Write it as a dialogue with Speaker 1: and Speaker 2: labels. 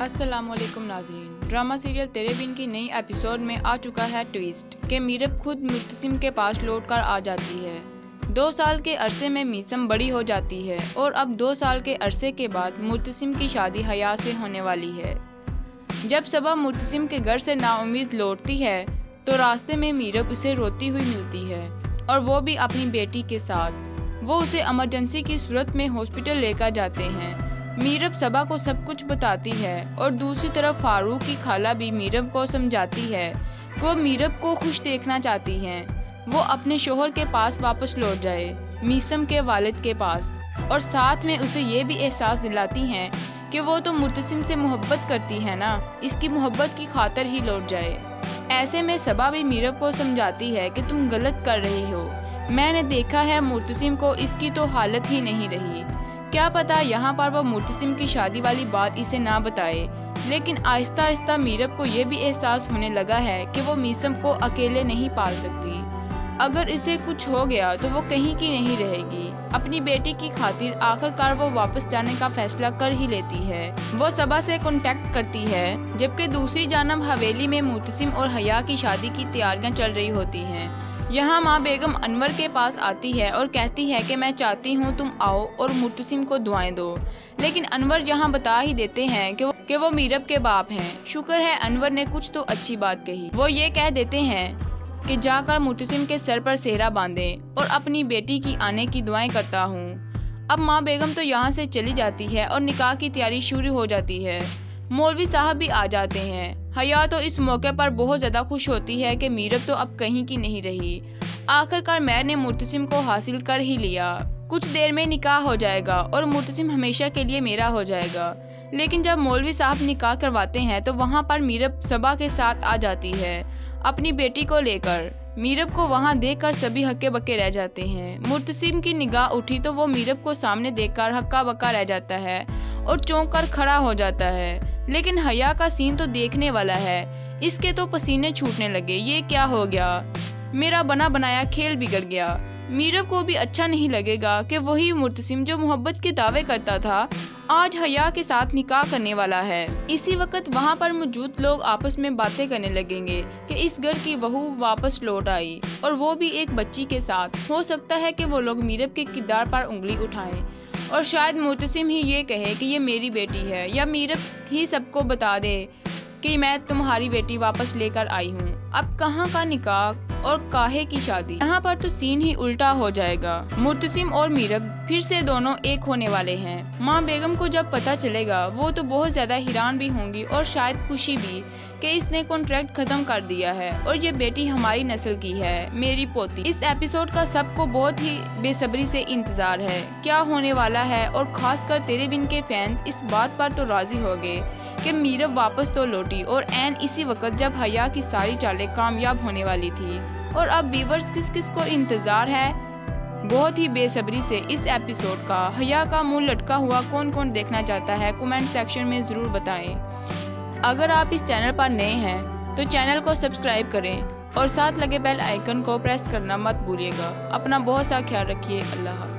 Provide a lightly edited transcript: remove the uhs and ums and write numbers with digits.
Speaker 1: السلام علیکم ناظرین، ڈرامہ سیریل تیرے بن کی نئی ایپیسوڈ میں آ چکا ہے ٹویسٹ کہ میرب خود مرتسم کے پاس لوٹ کر آ جاتی ہے۔ 2 سال کے عرصے میں میثم بڑی ہو جاتی ہے اور اب 2 سال کے عرصے کے بعد مرتسم کی شادی حیا سے ہونے والی ہے۔ جب صبا مرتسم کے گھر سے نا امید لوٹتی ہے تو راستے میں میرب اسے روتی ہوئی ملتی ہے، اور وہ بھی اپنی بیٹی کے ساتھ۔ وہ اسے ایمرجنسی کی صورت میں ہاسپٹل لے کر جاتے ہیں۔ میرب صبا کو سب کچھ بتاتی ہے اور دوسری طرف فاروق کی خالہ بھی میرب کو سمجھاتی ہے کہ وہ میرب کو خوش دیکھنا چاہتی ہیں، وہ اپنے شوہر کے پاس واپس لوٹ جائے، میثم کے والد کے پاس، اور ساتھ میں اسے یہ بھی احساس دلاتی ہیں کہ وہ تو مرتسم سے محبت کرتی ہے نا، اس کی محبت کی خاطر ہی لوٹ جائے۔ ایسے میں صبا بھی میرب کو سمجھاتی ہے کہ تم غلط کر رہی ہو، میں نے دیکھا ہے مرتسم کو اس کی تو حالت ہی نہیں رہی، کیا پتا یہاں پر وہ مرتسم کی شادی والی بات اسے نہ بتائے۔ لیکن آہستہ آہستہ میرب کو یہ بھی احساس ہونے لگا ہے کہ وہ میثم کو اکیلے نہیں پال سکتی، اگر اسے کچھ ہو گیا تو وہ کہیں کی نہیں رہے گی۔ اپنی بیٹی کی خاطر آخر کار وہ واپس جانے کا فیصلہ کر ہی لیتی ہے۔ وہ صبا سے کانٹیکٹ کرتی ہے، جبکہ دوسری جانب حویلی میں مرتسم اور حیا کی شادی کی تیاریاں چل رہی ہوتی ہیں۔ یہاں ماں بیگم انور کے پاس آتی ہے اور کہتی ہے کہ میں چاہتی ہوں تم آؤ اور مرتسم کو دعائیں دو، لیکن انور یہاں بتا ہی دیتے ہیں کہ وہ میرب کے باپ ہیں۔ شکر ہے انور نے کچھ تو اچھی بات کہی۔ وہ یہ کہہ دیتے ہیں کہ جا کر مرتسم کے سر پر سہرا باندھیں اور اپنی بیٹی کی آنے کی دعائیں کرتا ہوں۔ اب ماں بیگم تو یہاں سے چلی جاتی ہے اور نکاح کی تیاری شروع ہو جاتی ہے۔ مولوی صاحب بھی آ جاتے ہیں۔ حیا تو اس موقع پر بہت زیادہ خوش ہوتی ہے کہ میرب تو اب کہیں کی نہیں رہی، آخر کار مہر نے مرتسم کو حاصل کر ہی لیا، کچھ دیر میں نکاح ہو جائے گا اور مرتسم ہمیشہ کے لیے میرا ہو جائے گا۔ لیکن جب مولوی صاحب نکاح کرواتے ہیں تو وہاں پر میرب صبا کے ساتھ آ جاتی ہے اپنی بیٹی کو لے کر۔ میرب کو وہاں دیکھ کر سبھی ہکے بکے رہ جاتے ہیں۔ مرتسم کی نگاہ اٹھی تو وہ میرب کو سامنے دیکھ کر ہکا بکا رہ جاتا ہے اور چونک کر کھڑا ہو جاتا ہے۔ لیکن حیا کا سین تو دیکھنے والا ہے، اس کے تو پسینے چھوٹنے لگے، یہ کیا ہو گیا، میرا بنا بنایا کھیل بگڑ گیا۔ میرب کو بھی اچھا نہیں لگے گا کہ وہی مرتسم جو محبت کے دعوے کرتا تھا آج حیا کے ساتھ نکاح کرنے والا ہے۔ اسی وقت وہاں پر موجود لوگ آپس میں باتیں کرنے لگیں گے کہ اس گھر کی بہو واپس لوٹ آئی اور وہ بھی ایک بچی کے ساتھ، ہو سکتا ہے کہ وہ لوگ میرب کے کردار پر انگلی اٹھائیں اور شاید مرتسم ہی یہ کہے کہ یہ میری بیٹی ہے، یا میرب ہی سب کو بتا دے کہ میں تمہاری بیٹی واپس لے کر آئی ہوں۔ اب کہاں کا نکاح اور کاہے کی شادی، یہاں پر تو سین ہی الٹا ہو جائے گا۔ مرتسم اور میرب پھر سے دونوں ایک ہونے والے ہیں۔ ماں بیگم کو جب پتہ چلے گا وہ تو بہت زیادہ حیران بھی ہوں گی اور شاید خوشی بھی کہ اس نے کانٹریکٹ ختم کر دیا ہے اور یہ بیٹی ہماری نسل کی ہے، میری پوتی۔ اس ایپیسوڈ کا سب کو بہت ہی بے صبری سے انتظار ہے کیا ہونے والا ہے، اور خاص کر تیرے بن کے فینس اس بات پر تو راضی ہو گئے کہ میرب واپس تو لوٹی، اور عین اسی وقت جب حیا کی ساری چالیں کامیاب ہونے والی تھی۔ اور اب ویورز کس کو انتظار ہے بہت ہی بے صبری سے اس ایپیسوڈ کا۔ حیا کا منہ لٹکا ہوا کون دیکھنا چاہتا ہے، کمنٹ سیکشن میں ضرور بتائیں۔ اگر آپ اس چینل پر نئے ہیں تو چینل کو سبسکرائب کریں اور ساتھ لگے بیل آئیکن کو پریس کرنا مت بھولیے گا۔ اپنا بہت سا خیال رکھیے، اللہ حافظ۔